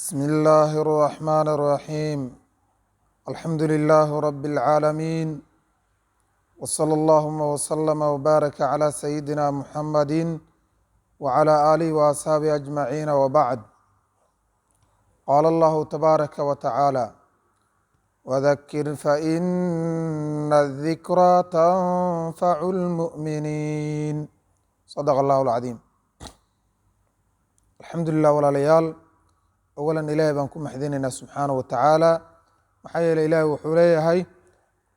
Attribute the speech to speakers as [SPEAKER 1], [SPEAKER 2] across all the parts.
[SPEAKER 1] بسم الله الرحمن الرحيم الحمد لله رب العالمين وصلى اللهم وسلم وبارك على سيدنا محمد وعلى آله وأصحابه أجمعين وبعد قال الله تبارك وتعالى وذكر فإن الذكرى تنفع المؤمنين صدق الله العظيم الحمد لله walaalayaal awalan ilaahay baan ku maxdinaynaa subxaana wa tacaala maxaa yeeley ilaahay wuxuu leeyahay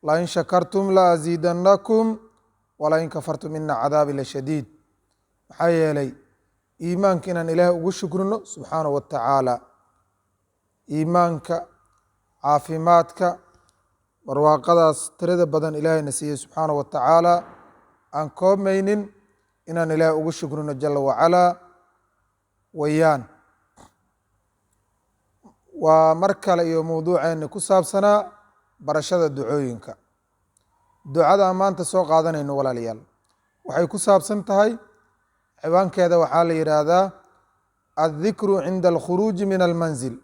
[SPEAKER 1] lain shakartum laaziidannakum walain kafartum ina cadaabi lashadiid maxaa yeelay iimaanka inaan ilaahay ugu shukrino subxaana wa tacaala iimaanka caafimaadka barwaaqadaas tirada badan ilaahayna siiyey subxaana wa tacaala aan koobmaynin inaan ilaahay ugu shukrino jala wacalaa wayaan waa mar kale iyo mowduuceeni ku saabsanaa barashada ducooyinka ducada aan maanta soo qaadanayno walaalayaal waxay ku saabsan tahay ciwaankeeda waxaa la yidhaahdaa addikru cinda alkhuruuji min almanzil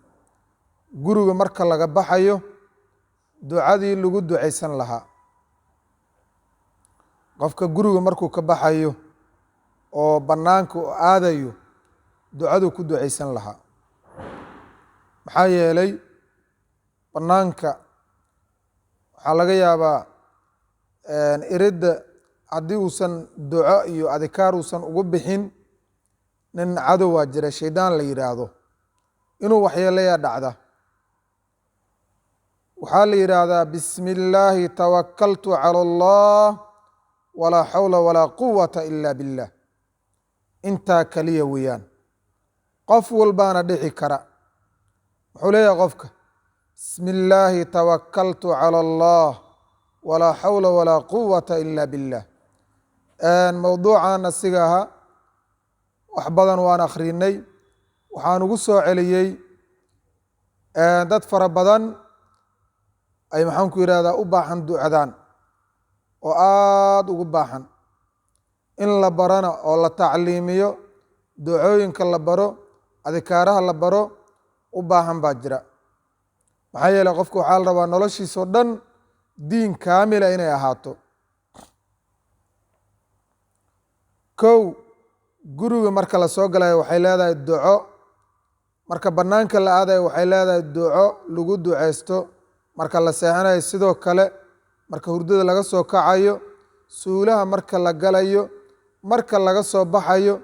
[SPEAKER 1] guriga marka laga baxayo ducadii lagu ducaysan lahaa qofka guriga markuu ka baxayo oo bannaanka u aadayo ducaduu ku ducaysan lahaa maxaa yeelay bannaanka waxaa laga yaabaa iridda haddii uusan duco iyo adikaar uusan ugu bixin nin cadow waa jira shaydaan la yidhaahdo inuu waxyeeleyaa dhacda waxaa la yidhaahdaa bismi illaahi tawakaltu cala allah walaa xawla walaa quwata ila billah intaa kaliya weeyaan qof walbaana dhici kara wuxuu leeyahay qofka bismi illaahi tawakaltu cala allah walaa xawla walaa quwata ila billah mowduucan asiga ahaa wax badan waan akhrinay waxaan ugu soo celiyey dad fara badan ay maxaan ku yidhahdaa u baahan ducadaan oo aada ugu baahan in la barana oo la tacliimiyo ducooyinka la baro adikaaraha la baro u baahan baa jira maxaa yeeley qofka waxaa la rabaa noloshiisao dhan diin kaamila inay ahaato kow guriga marka la soo galayo waxay leedahay duco marka bannaanka la aadayo waxay leedahay duco lagu duceysto marka la seexanayo sidoo kale marka hurdada laga soo kacayo suulaha marka la galayo marka laga soo baxayo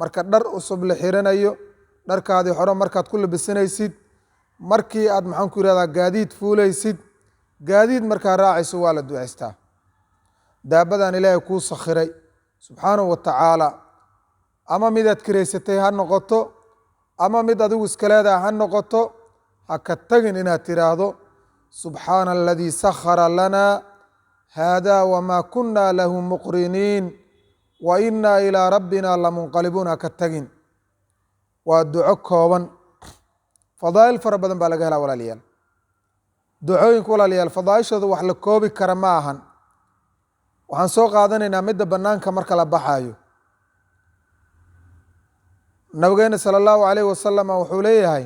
[SPEAKER 1] marka dhar cusub la xiranayo dharkaadii hore markaad ku labisanaysid markii aad maxaan ku yihahdaa gaadiid fuulaysid gaadiid markaa raacayso waa la duceystaa daabadan ilaahay kuu sakhiray subxaanahu wa tacaala ama midaad kiraysatay ha noqoto ama mid adigu iska leedaha ha noqoto ha ka tagin inaad tiraahdo subxaana aladii sakhara lana haada wamaa kunna lahu muqriniin wa inaa ilaa rabbina lamunqalibuun ha ka tagin waa duco kooban fadaa'il fara badan baa laga helaa walaalayaal ducooyinka walaalayaal fadaaishooda wax la koobi kara ma ahan waxaan soo qaadanaynaa midda bannaanka marka la baxaayo nabigeena sala allahu calayhi wasalam wuxuu leeyahay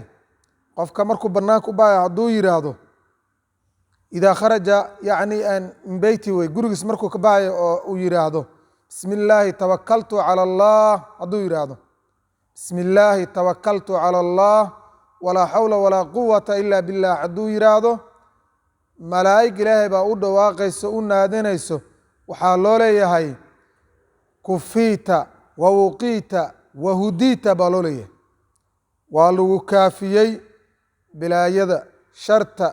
[SPEAKER 1] qofka markuu bannaanka u baxayo hadduu yidhaahdo idaa kharaja yacni min beyti wey gurigiis markuu ka baxayo oo uu yidhaahdo bismi illaahi tawakaltu cala allah hadduu yidhaahdo bismi illaahi tawakaltu cala allah walaa xawla walaa quwata ila billah hadduu yidhaahdo malaa'ig ilaahay baa u dhawaaqayso u naadinayso waxaa loo leeyahay kufiita wa wuqiita wa hudiita baa loo leeyahay waa lagu kaafiyey bilaayada sharta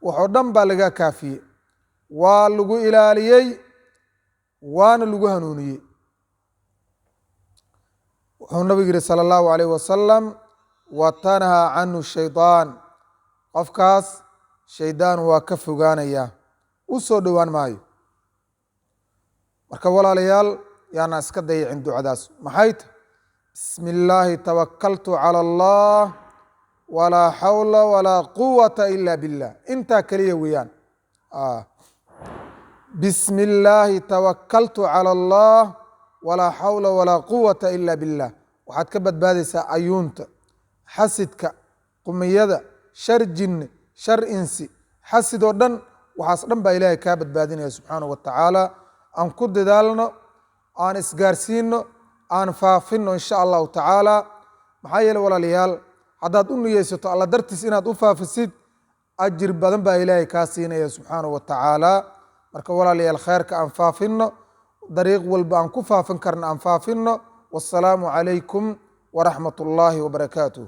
[SPEAKER 1] waxoo dhan baa laga kaafiyey waa lagu ilaaliyey waana lagu hanuuniyey wuxuu nabigu yihi salى اllahu عalayh wasalam watanhaa canhu shaydaan qofkaas shaydaan waa ka fogaanayaa u soo dhowaan maayo marka walaalayaal yaana iska dayicin ducadaas maxay ta bismi illaahi tawakaltu calى allah walaa xawla walaa quwata ila billah intaa keliya weeyaan bismi illaahi tawakaltu calى allah walaa xawla walaa quwata ila billah waxaad ka badbaadaysaa ayuunta xasidka qumiyada shar jinni shar insi xasidoo dhan waxaas dhan baa ilaahay kaa badbaadinaya subxaanahu wa tacaala aan ku dadaalno aan isgaarsiino aan faafino insha allahu tacaala maxaa yeele walaalayaal haddaad u niyeysato alla dartiis inaad u faafisid ajir badan baa ilaahay kaa siinaya subxaanahu wa tacaala marka walaalayaal khayrka aan faafino dariiq walba aan ku faafin karna aan faafino wassalaamu calaykum waraxmat ullaahi wabarakaatuh